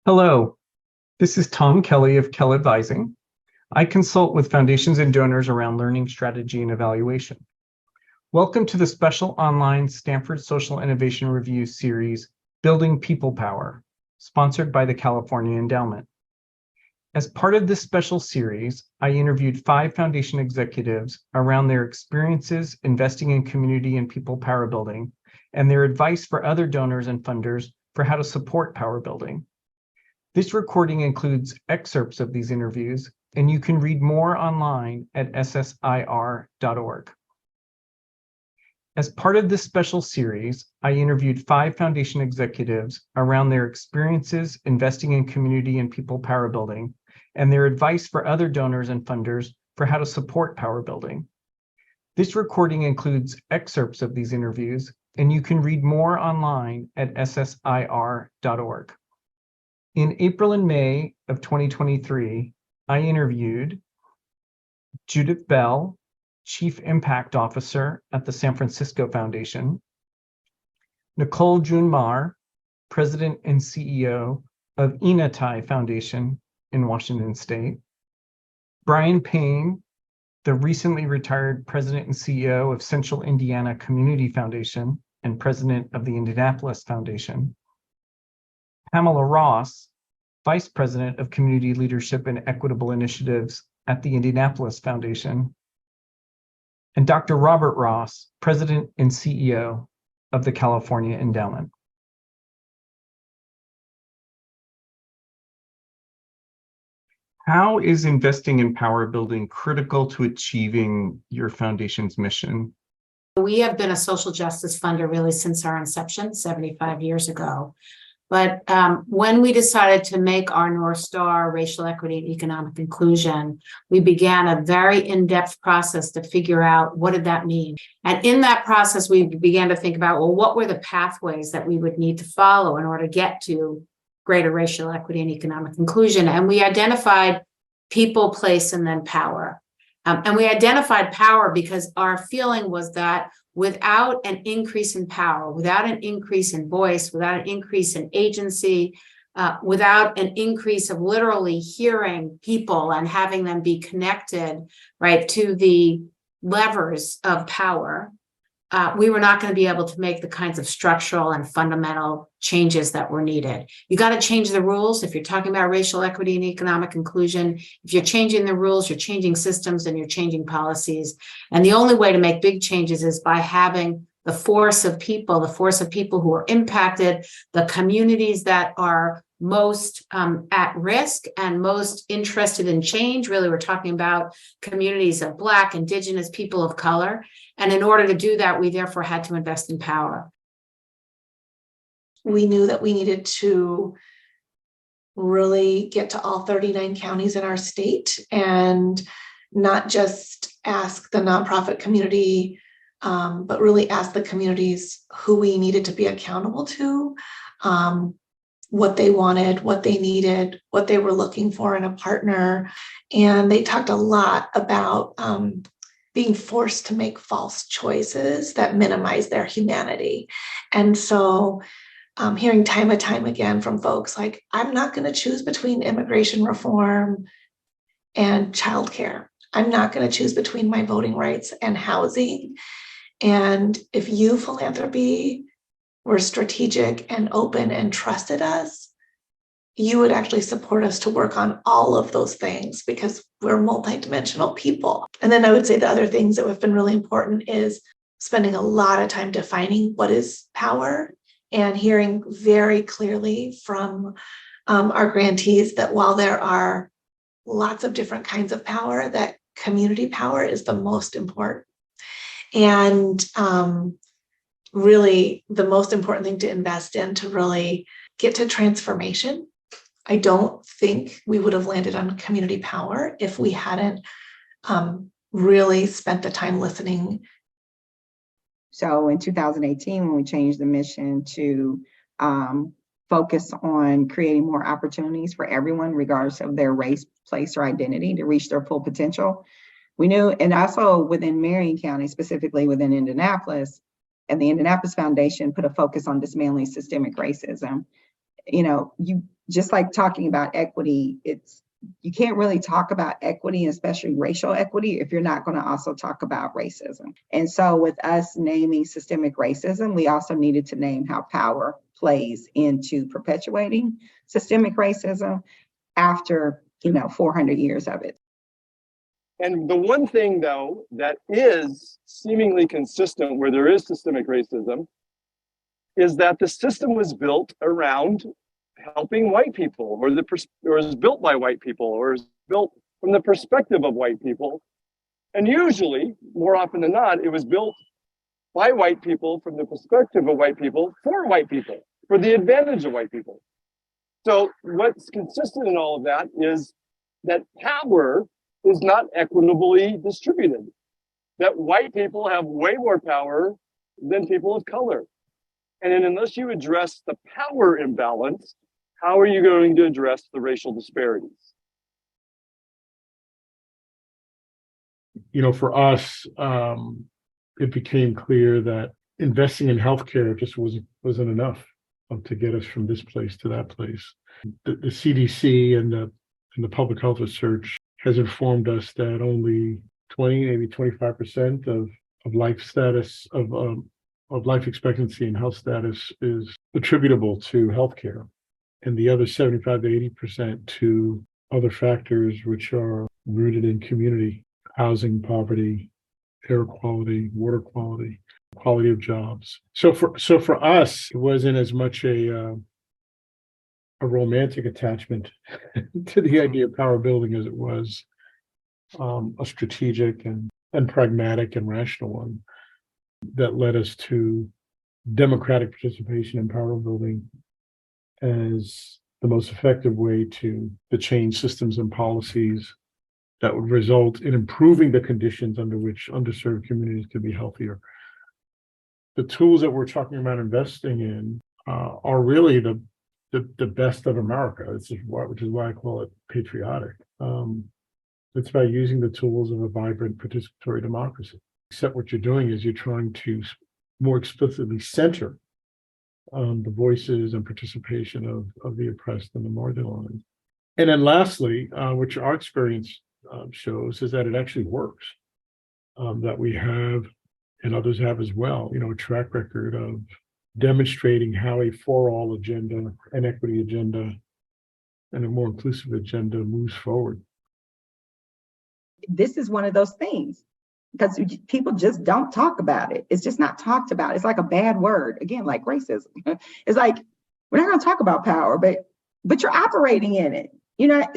Hello, this is Tom Kelly of Kell Advising. I consult with foundations and donors around learning strategy and evaluation. Welcome to the special online Stanford Social Innovation Review series, Building People Power, sponsored by the California Endowment. As part of this special series, I interviewed 5 foundation executives around their experiences investing in community and people power building, and their advice for other donors and funders for how to support power building. This recording includes excerpts of these interviews, and you can read more online at ssir.org. As part of this special series, I interviewed 5 foundation executives around their experiences investing in community and people power building, and their advice for other donors and funders for how to support power building. This recording includes excerpts of these interviews, and you can read more online at ssir.org. In April and May of 2023, I interviewed Judith Bell, Chief Impact Officer at the San Francisco Foundation, Nicole Maher, President and CEO of Inatai Foundation in Washington State, Brian Payne, the recently retired President and CEO of Central Indiana Community Foundation and President of the Indianapolis Foundation, Pamela Ross, Vice President of Community Leadership and Equitable Initiatives at the Indianapolis Foundation, and Dr. Robert Ross, President and CEO of the California Endowment. How is investing in power building critical to achieving your foundation's mission? We have been a social justice funder really since our inception 75 years ago. But when we decided to make our North Star racial equity and economic inclusion, we began a very in-depth process to figure out what did that mean. And in that process, we began to think about, well, what were the pathways that we would need to follow in order to get to greater racial equity and economic inclusion? And we identified people, place, and then power. And we identified power because our feeling was that without an increase in power, without an increase in voice, without an increase in agency, without an increase of literally hearing people and having them be connected, right, to the levers of power, we were not going to be able to make the kinds of structural and fundamental changes that were needed. You got to change the rules. If you're talking about racial equity and economic inclusion, if you're changing the rules, you're changing systems and you're changing policies. And the only way to make big changes is by having the force of people who are impacted, the communities that are most at risk and most interested in change. Really, we're talking about communities of Black, Indigenous, people of color. And in order to do that, we therefore had to invest in power. We knew that we needed to really get to all 39 counties in our state and not just ask the nonprofit community, but really ask the communities who we needed to be accountable to, what they wanted, what they needed, what they were looking for in a partner. And they talked a lot about being forced to make false choices that minimize their humanity. And so hearing time and time again from folks like, I'm not going to choose between immigration reform and childcare. I'm not going to choose between my voting rights and housing. And if you, philanthropy, were strategic and open and trusted us, you would actually support us to work on all of those things because we're multidimensional people. And then I would say the other things that have been really important is spending a lot of time defining what is power and hearing very clearly from our grantees that while there are lots of different kinds of power, that community power is the most important. And really the most important thing to invest in to really get to transformation. I don't think we would have landed on community power if we hadn't really spent the time listening. So in 2018, when we changed the mission to focus on creating more opportunities for everyone, regardless of their race, place, or identity, to reach their full potential, we knew, and also within Marion County, specifically within Indianapolis, and the Indianapolis Foundation put a focus on dismantling systemic racism. You know, just like talking about equity, you can't really talk about equity, especially racial equity, if you're not going to also talk about racism. And so with us naming systemic racism, we also needed to name how power plays into perpetuating systemic racism after, 400 years of it. And the one thing, though, that is seemingly consistent where there is systemic racism is that the system was built around helping white people, or is built by white people, or is built from the perspective of white people. And usually, more often than not, it was built by white people from the perspective of white people for white people, for the advantage of white people. So what's consistent in all of that is that power is not equitably distributed, that white people have way more power than people of color. And then unless you address the power imbalance, how are you going to address the racial disparities? For us, it became clear that investing in healthcare just wasn't enough to get us from this place to that place. The CDC and the public health research has informed us that only 20, maybe 25% of life status of life expectancy and health status is attributable to healthcare, and the other 75 to 80% to other factors which are rooted in community, housing, poverty, air quality, water quality, quality of jobs. So for us, it wasn't as much a romantic attachment to the idea of power building as it was a strategic and pragmatic and rational one that led us to democratic participation in power building as the most effective way to change systems and policies that would result in improving the conditions under which underserved communities could be healthier. The tools that we're talking about investing in are really the best of America, which is why I call it patriotic. It's by using the tools of a vibrant participatory democracy. Except what you're doing is you're trying to more explicitly center the voices and participation of the oppressed and the marginalized. And then lastly, which our experience shows is that it actually works, that we have, and others have as well, a track record of demonstrating how a for-all agenda, an equity agenda, and a more inclusive agenda moves forward. This is one of those things, because people just don't talk about it. It's just not talked about. It's like a bad word, again, like racism. It's like, we're not going to talk about power, but you're operating in it.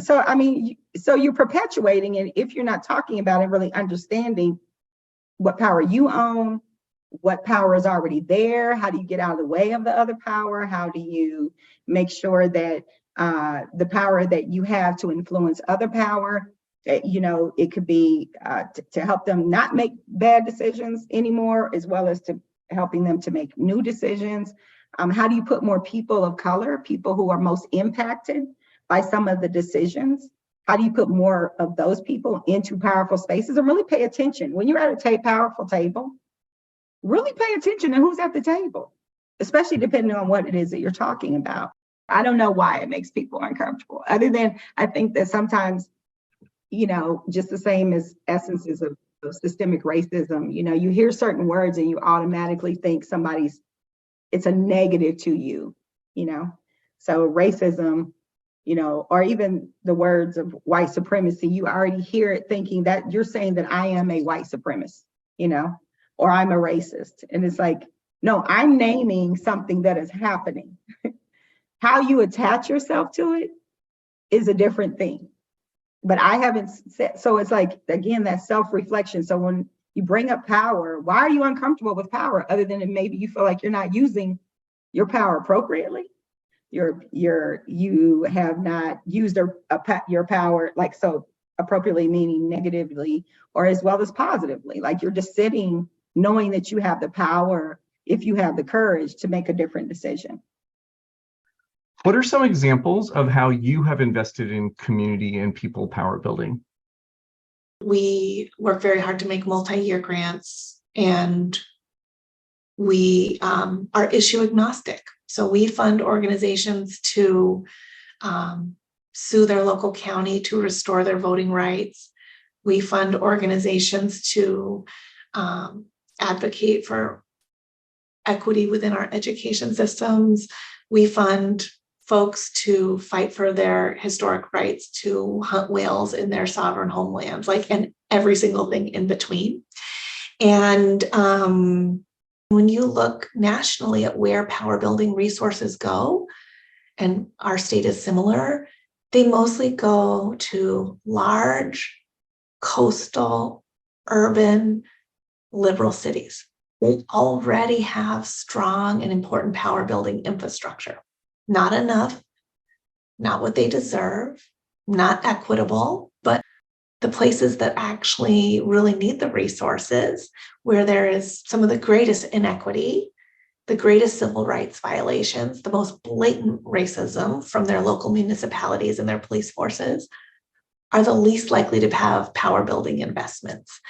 So you're perpetuating it if you're not talking about it, really understanding what power you own, what power is already there. How do you get out of the way of the other power? How do you make sure that the power that you have to influence other power, it could be to help them not make bad decisions anymore, as well as to helping them to make new decisions. How do you put more people of color, people who are most impacted by some of the decisions? How do you put more of those people into powerful spaces? And really pay attention. When you're at a powerful table, really pay attention to who's at the table, especially depending on what it is that you're talking about. I don't know why it makes people uncomfortable, other than I think that sometimes, just the same as essences of systemic racism, you hear certain words and you automatically think it's a negative to you, So racism, or even the words of white supremacy, you already hear it thinking that you're saying that I am a white supremacist, or I'm a racist. And it's like, no, I'm naming something that is happening. How you attach yourself to it is a different thing. But I haven't said, so it's like, again, that self-reflection. So when you bring up power, why are you uncomfortable with power, other than maybe you feel like you're not using your power appropriately? You have not used your power like so appropriately, meaning negatively, or as well as positively. Like you're just sitting knowing that you have the power, if you have the courage to make a different decision. What are some examples of how you have invested in community and people power building? We work very hard to make multi-year grants, and we are issue agnostic. So we fund organizations to sue their local county to restore their voting rights. We fund organizations to advocate for equity within our education systems. We fund folks to fight for their historic rights to hunt whales in their sovereign homelands, and every single thing in between. And when you look nationally at where power building resources go, and our state is similar, they mostly go to large, coastal, urban, liberal cities. They already have strong and important power building infrastructure. Not enough, not what they deserve, not equitable, but the places that actually really need the resources, where there is some of the greatest inequity, the greatest civil rights violations, the most blatant racism from their local municipalities and their police forces, are the least likely to have power building investments.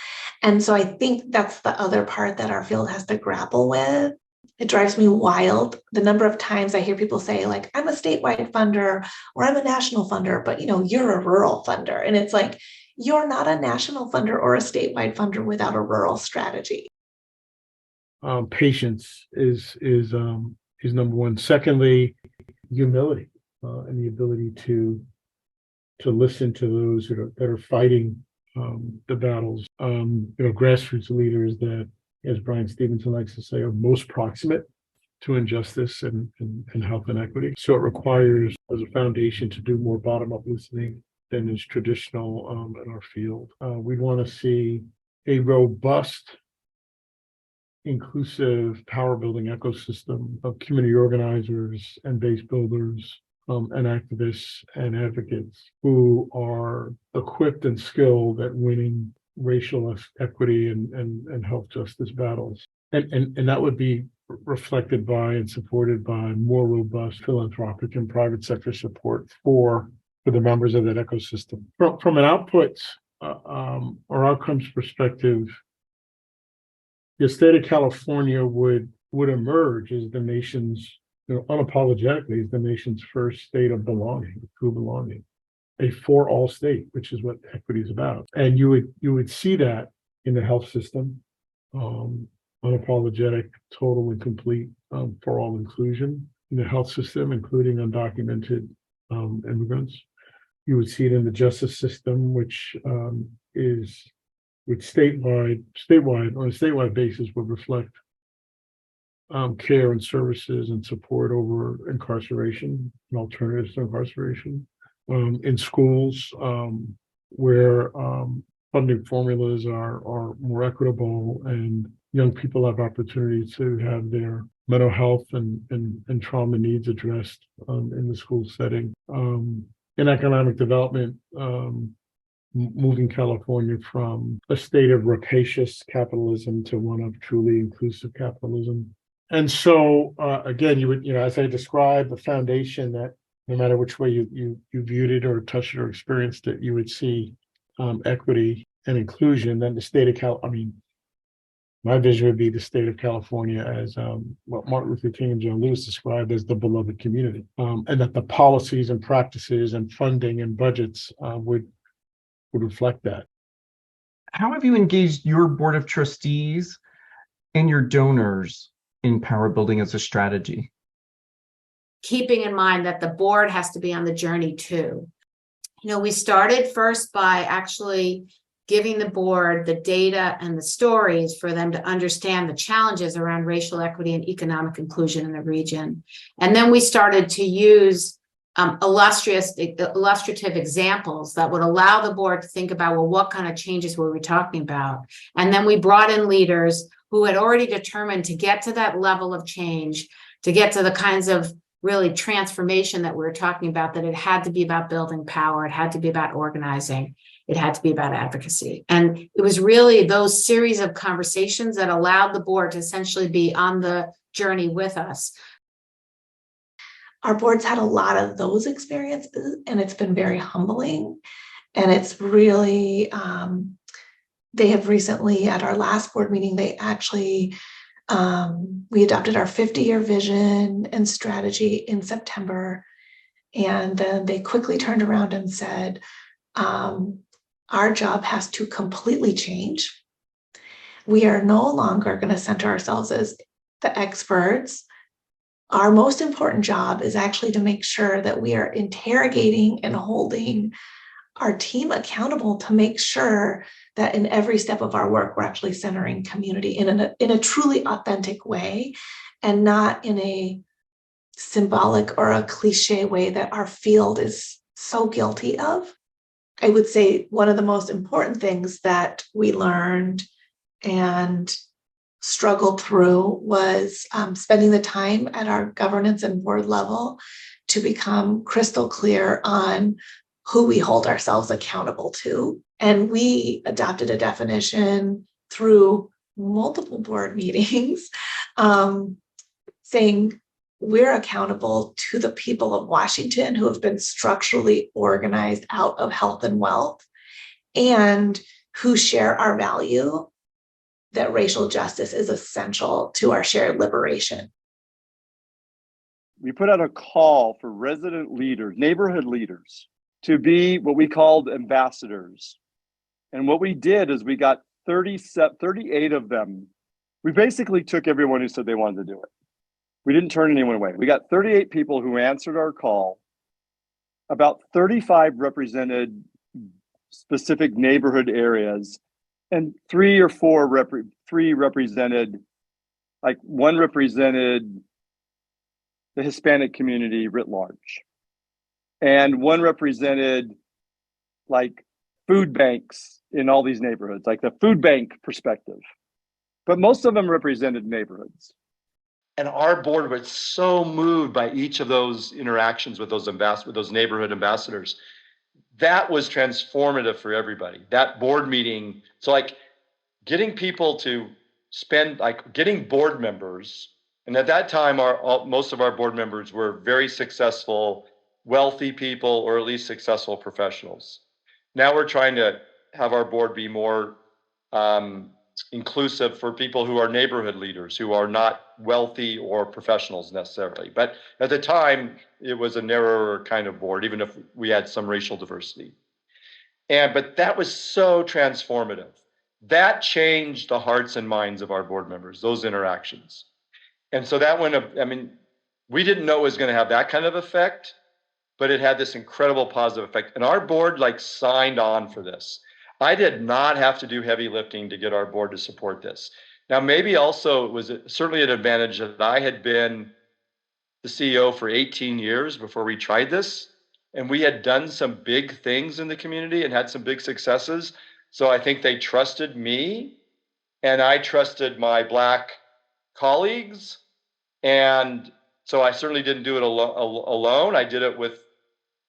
And so I think that's the other part that our field has to grapple with. It drives me wild the number of times I hear people say, like, I'm a statewide funder or I'm a national funder, but you're a rural funder. And it's like, you're not a national funder or a statewide funder without a rural strategy. Patience is number one. Secondly, humility and the ability to listen to those that are fighting the battles. Grassroots leaders that, as Brian Stevenson likes to say, are most proximate to injustice and health inequity. So it requires, as a foundation, to do more bottom-up listening than is traditional in our field. We want to see a robust, inclusive power building ecosystem of community organizers and base builders and activists and advocates who are equipped and skilled at winning racial equity and health justice battles. And that would be reflected by and supported by more robust philanthropic and private sector support for the members of that ecosystem. From an outputs or outcomes perspective, the state of California would emerge as the nation's, unapologetically, as the nation's first state of belonging, true belonging, a for all state, which is what equity is about. And you would see that in the health system, unapologetic, total and complete for all inclusion in the health system, including undocumented immigrants. You would see it in the justice system, which statewide on a statewide basis would reflect care and services and support over incarceration and alternatives to incarceration. In schools where funding formulas are more equitable and young people have opportunities to have their mental health and trauma needs addressed in the school setting. In economic development, moving California from a state of rapacious capitalism to one of truly inclusive capitalism. And so, again, you would, as I described, the foundation that no matter which way you viewed it or touched it or experienced it, you would see equity and inclusion. Then the state of my vision would be the state of California as what Martin Luther King and John Lewis described as the beloved community, and that the policies and practices and funding and budgets would reflect that. How have you engaged your board of trustees and your donors in power building as a strategy? Keeping in mind that the board has to be on the journey too. We started first by actually giving the board the data and the stories for them to understand the challenges around racial equity and economic inclusion in the region. And then we started to use illustrative examples that would allow the board to think about, well, what kind of changes were we talking about? And then we brought in leaders who had already determined to get to that level of change, to get to the kinds of really transformation that we were talking about, that it had to be about building power, it had to be about organizing, it had to be about advocacy. And it was really those series of conversations that allowed the board to essentially be on the journey with us. Our board's had a lot of those experiences, and it's been very humbling. And it's really, they have recently, at our last board meeting, they actually, we adopted our 50-year vision and strategy in September. And then they quickly turned around and said, our job has to completely change. We are no longer going to center ourselves as the experts. Our most important job is actually to make sure that we are interrogating and holding our team accountable to make sure that in every step of our work, we're actually centering community in a truly authentic way, and not in a symbolic or a cliche way that our field is so guilty of. I would say one of the most important things that we learned and struggled through was spending the time at our governance and board level to become crystal clear on who we hold ourselves accountable to. And we adopted a definition through multiple board meetings saying we're accountable to the people of Washington who have been structurally organized out of health and wealth and who share our value that racial justice is essential to our shared liberation. We put out a call for resident leaders, neighborhood leaders, to be what we called ambassadors. And what we did is we got 38 of them. We basically took everyone who said they wanted to do it. We didn't turn anyone away. We got 38 people who answered our call. About 35 represented specific neighborhood areas, and three represented, like one represented the Hispanic community writ large. And one represented like food banks in all these neighborhoods, like the food bank perspective. But most of them represented neighborhoods. And our board was so moved by each of those interactions with those neighborhood ambassadors. That was transformative for everybody. That board meeting, so like getting people to spend, like getting board members, and at that time, most of our board members were very successful, wealthy people, or at least successful professionals. Now we're trying to have our board be more inclusive for people who are neighborhood leaders, who are not wealthy or professionals necessarily. But at the time, it was a narrower kind of board, even if we had some racial diversity. But that was so transformative. That changed the hearts and minds of our board members, those interactions. And so that went, I mean, we didn't know it was going to have that kind of effect, but it had this incredible positive effect. And our board like signed on for this. I did not have to do heavy lifting to get our board to support this. Now, maybe also it was certainly an advantage that I had been the CEO for 18 years before we tried this. And we had done some big things in the community and had some big successes. So I think they trusted me and I trusted my Black colleagues. And so I certainly didn't do it alone. I did it with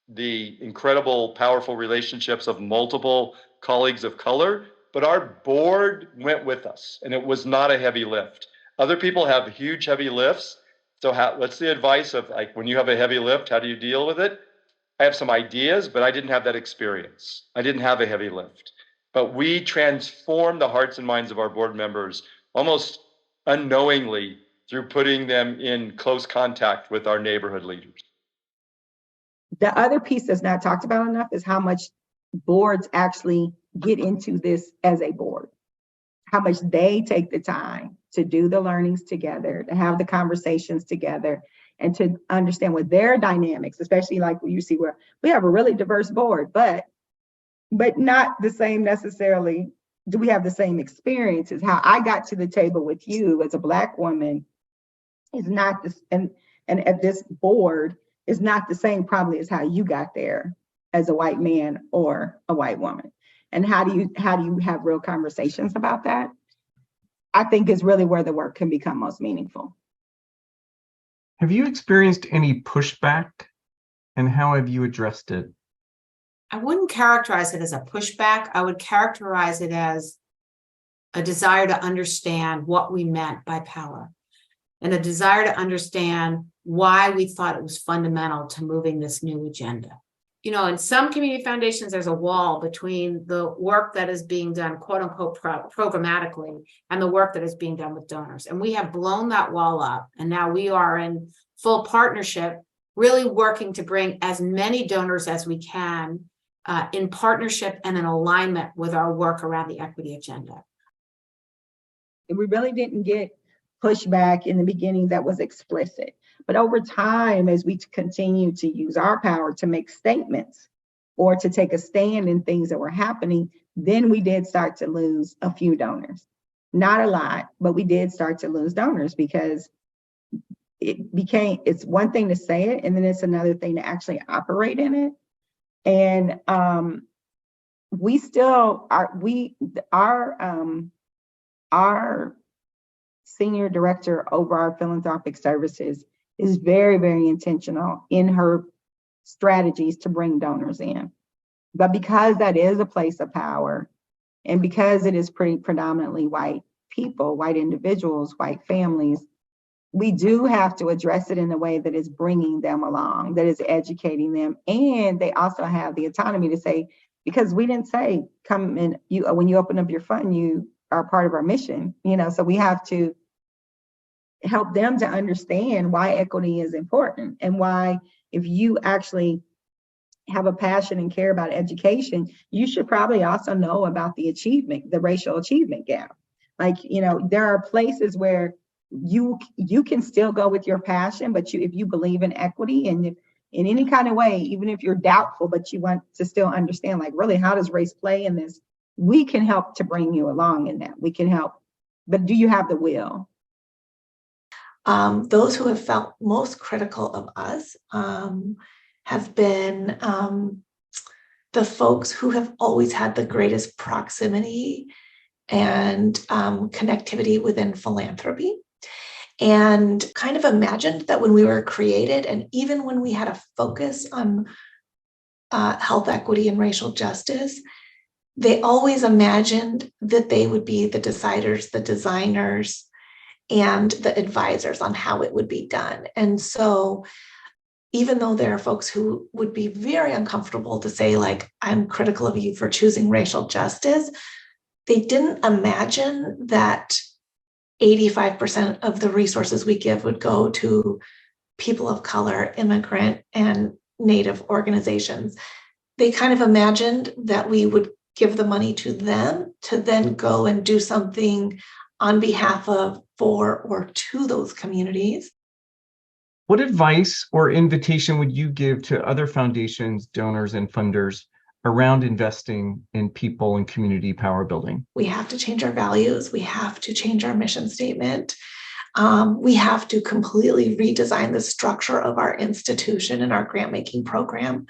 the incredible, powerful relationships of multiple colleagues of color, but our board went with us and it was not a heavy lift. Other people have huge heavy lifts. So what's the advice of like, when you have a heavy lift, how do you deal with it? I have some ideas, but I didn't have that experience. I didn't have a heavy lift, but we transformed the hearts and minds of our board members almost unknowingly through putting them in close contact with our neighborhood leaders. The other piece that's not talked about enough is how much boards actually get into this as a board, how much they take the time to do the learnings together, to have the conversations together, and to understand what their dynamics, especially like you see where we have a really diverse board, but not the same necessarily. Do we have the same experiences? How I got to the table with you as a Black woman is not this, and at this board is not the same probably as how you got there as a white man or a white woman. And how do you have real conversations about that? I think is really where the work can become most meaningful. Have you experienced any pushback, and how have you addressed it? I wouldn't characterize it as a pushback. I would characterize it as a desire to understand what we meant by power and a desire to understand why we thought it was fundamental to moving this new agenda. You know, in some community foundations, there's a wall between the work that is being done, quote unquote, programmatically, and the work that is being done with donors. And we have blown that wall up. And now we are in full partnership really working to bring as many donors as we can in partnership and in alignment with our work around the equity agenda. We really didn't get pushback in the beginning that was explicit. But over time, as we continue to use our power to make statements or to take a stand in things that were happening, then we did start to lose a few donors. Not a lot, but we did start to lose donors because it's one thing to say it, and then it's another thing to actually operate in it. And we still are, our senior director over our philanthropic services is very, very intentional in her strategies to bring donors in. But because that is a place of power, and because it is pretty predominantly white people, white individuals, white families, we do have to address it in a way that is bringing them along, that is educating them. And they also have the autonomy to say, because we didn't say, come in, when you open up your fund, you are part of our mission, so we have to help them to understand why equity is important and why, if you actually have a passion and care about education, you should probably also know about the racial achievement gap. Like, there are places where you can still go with your passion, but if you believe in equity and if, in any kind of way, even if you're doubtful, but you want to still understand, like, really, how does race play in this? We can help to bring you along in that. We can help, but do you have the will? Those who have felt most critical of us have been the folks who have always had the greatest proximity and connectivity within philanthropy, and kind of imagined that when we were created, and even when we had a focus on health equity and racial justice, they always imagined that they would be the deciders, the designers, and the advisors on how it would be done. And so even though there are folks who would be very uncomfortable to say, like, I'm critical of you for choosing racial justice, they didn't imagine that 85% of the resources we give would go to people of color, immigrant, and Native organizations. They kind of imagined that we would give the money to them to then go and do something on behalf of, for, or to those communities. What advice or invitation would you give to other foundations, donors, and funders around investing in people and community power building? We have to change our values. We have to change our mission statement. We have to completely redesign the structure of our institution and our grant-making program.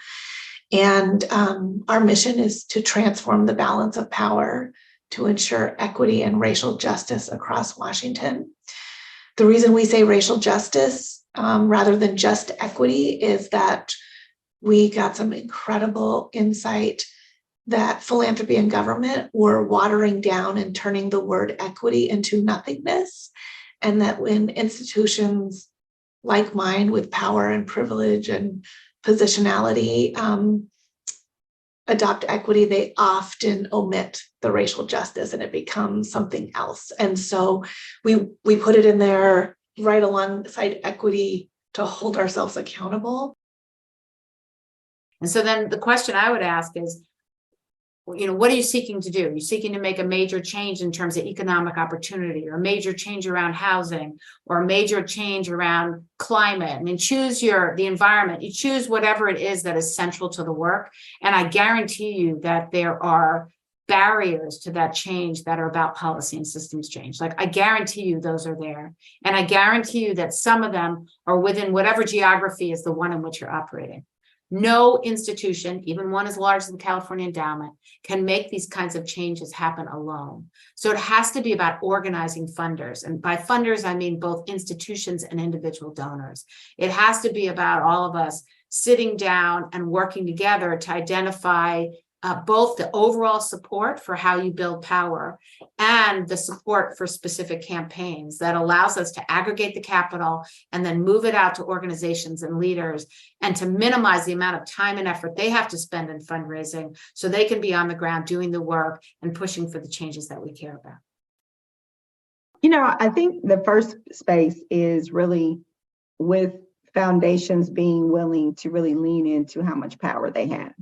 And our mission is to transform the balance of power to ensure equity and racial justice across Washington. The reason we say racial justice rather than just equity is that we got some incredible insight that philanthropy and government were watering down and turning the word equity into nothingness. And that when institutions like mine with power and privilege and positionality adopt equity, they often omit the racial justice and it becomes something else. And so we put it in there right alongside equity to hold ourselves accountable. And so then the question I would ask is, what are you seeking to do? Are you seeking to make a major change in terms of economic opportunity, or a major change around housing, or a major change around climate? I mean, choose the environment. You choose whatever it is that is central to the work. And I guarantee you that there are barriers to that change that are about policy and systems change. Like, I guarantee you those are there. And I guarantee you that some of them are within whatever geography is the one in which you're operating. No institution, even one as large as the California Endowment, can make these kinds of changes happen alone. So it has to be about organizing funders. And by funders, I mean both institutions and individual donors. It has to be about all of us sitting down and working together to identify both the overall support for how you build power and the support for specific campaigns that allows us to aggregate the capital and then move it out to organizations and leaders, and to minimize the amount of time and effort they have to spend in fundraising so they can be on the ground doing the work and pushing for the changes that we care about. I think the first space is really with foundations being willing to really lean into how much power they have.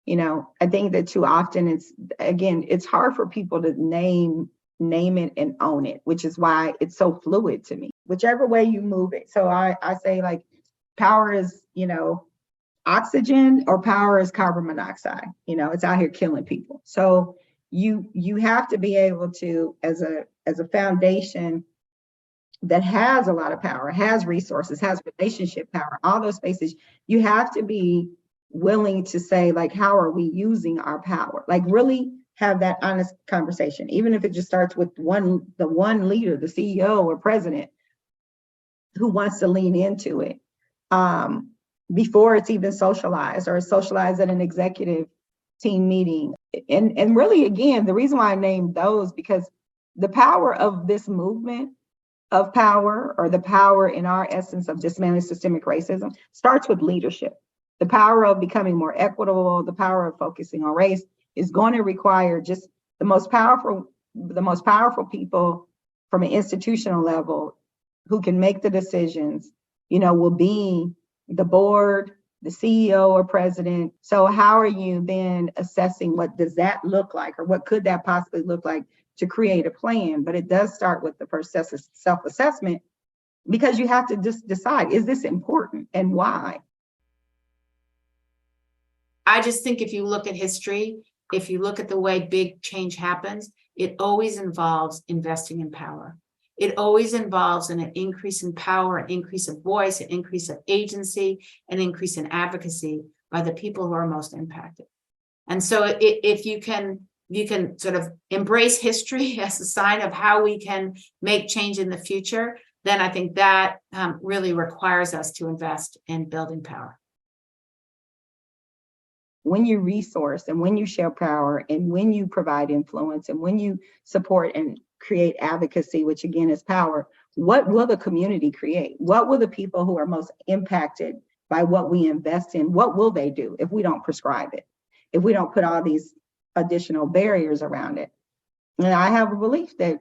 You know, I think that too often it's hard for people to name it and own it, which is why it's so fluid to me, whichever way you move it. So I say, like, power is, you know, oxygen, or power is carbon monoxide. You know, it's out here killing people. So you have to be able to, as a foundation that has a lot of power, has resources, has relationship power, all those spaces, you have to be willing to say, like, how are we using our power? Like, really have that honest conversation, even if it just starts with the one leader, the CEO or president, who wants to lean into it before it's even socialized, or socialized at an executive team meeting. And really, again, the reason why I named those, because the power of this movement of power, or the power in our essence of dismantling systemic racism, starts with leadership. The power of becoming more equitable, the power of focusing on race, is going to require just the most powerful people from an institutional level who can make the decisions, you know, will be the board, the CEO or president. So how are you then assessing what does that look like, or what could that possibly look like to create a plan? But it does start with the first self-assessment, because you have to just decide, is this important and why? I just think if you look at history, if you look at the way big change happens, it always involves investing in power. It always involves an increase in power, an increase of voice, an increase of agency, an increase in advocacy by the people who are most impacted. And so if you can sort of embrace history as a sign of how we can make change in the future, then I think that really requires us to invest in building power. When you resource, and when you share power, and when you provide influence, and when you support and create advocacy, which again is power, what will the community create? What will the people who are most impacted by what we invest in, what will they do if we don't prescribe it? If we don't put all these additional barriers around it? And I have a belief that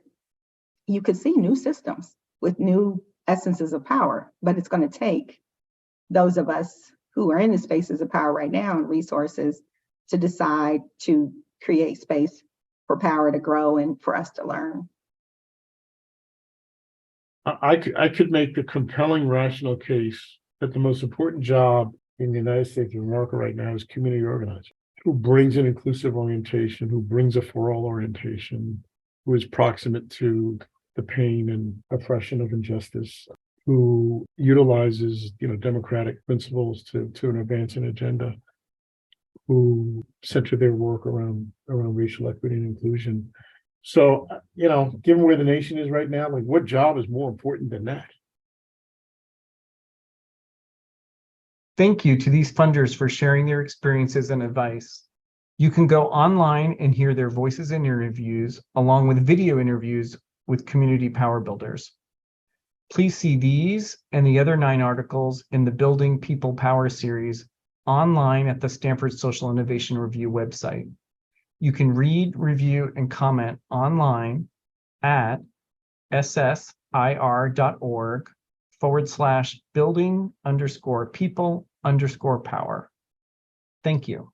you could see new systems with new essences of power, but it's going to take those of us who are in the spaces of power right now and resources to decide to create space for power to grow and for us to learn. I could make a compelling, rational case that the most important job in the United States of America right now is community organizing, who brings an inclusive orientation, who brings a for-all orientation, who is proximate to the pain and oppression of injustice, who utilizes, you know, democratic principles to advance an agenda, who center their work around racial equity and inclusion. So, you know, given where the nation is right now, like, what job is more important than that? Thank you to these funders for sharing their experiences and advice. You can go online and hear their voices and interviews, along with video interviews with community power builders. Please see these and the other 9 articles in the Building People Power series online at the Stanford Social Innovation Review website. You can read, review, and comment online at ssir.org/building_people_power. Thank you.